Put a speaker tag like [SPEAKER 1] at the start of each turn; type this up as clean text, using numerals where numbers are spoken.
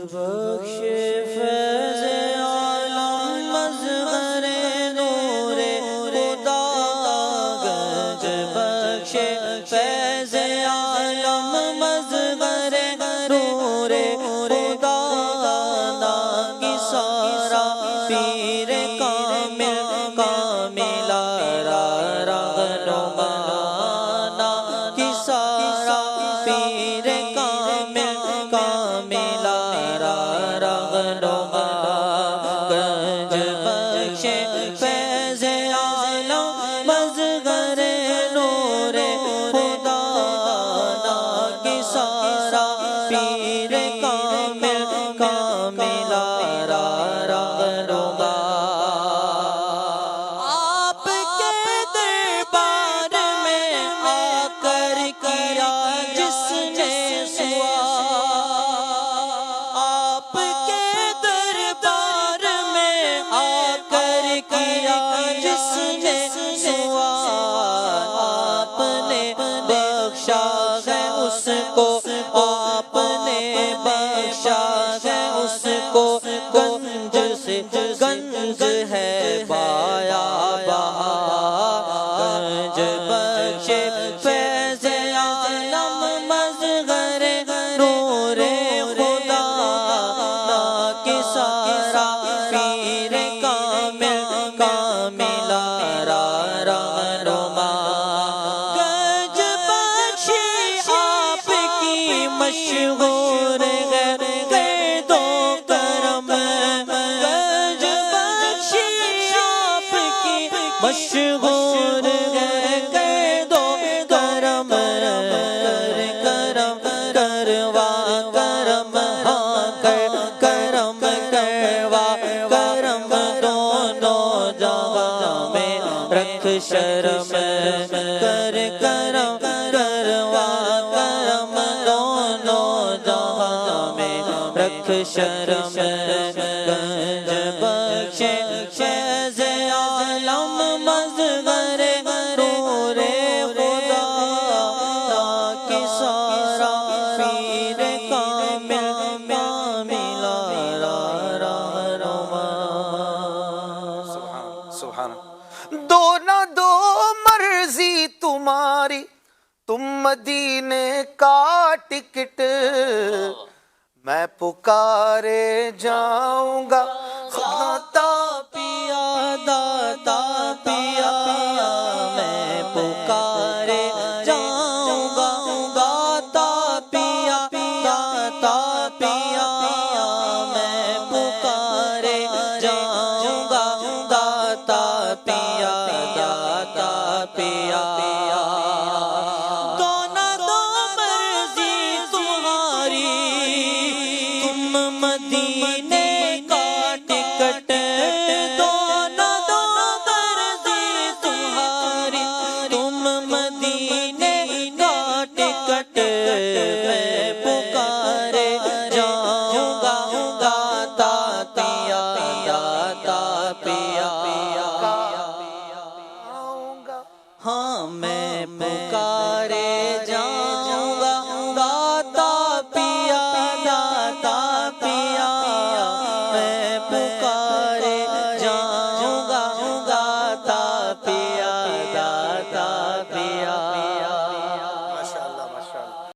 [SPEAKER 1] بخش فیض عالم مظہر نور خدا گنج بخش فیض عالم مظہر نور خدا ناگی سارا پیر کامل کامل رہنما ناگی سارا پیر کامل کامل رہنما گنج بخش فیض عالم مظہر نور خدا ناگی سارا پیر کامل کامل رہنما آپ کے دربار میں آ کر کیا جس نے سوال آپ کے دربار میں آ کر کیا جس نے سوال آپ نے بخشا ہے اس کو آپ نے بخشا ہے اس کو گنج سے گنج ہے بایا گنج بخش فیض عالم مظہر نور خدا ناگی سارا پیر کامل کامل رہنما گنج بخش آپ کی مشہور ہے قید و کرم گنج بخش آپ کی مشہور ہے قید و کرم کرم کروا کرم ہاں کرم کروا کرم دونوں جہاں میں رکھ شرم کر کرم کروا کرم دونوں جہاں میں رکھ شرم گنج بخش فیض عالم مظہر نور خدا ناگی سارا پیر کامل کامل رہنما
[SPEAKER 2] سبحان دو نہ دو مرضی تمہاری تم مدینے کا ٹکٹ میں پکارے جاؤں گا
[SPEAKER 1] داتا پیا داتا پیا میں پکارے جاؤں گا داتا پیا داتا پیا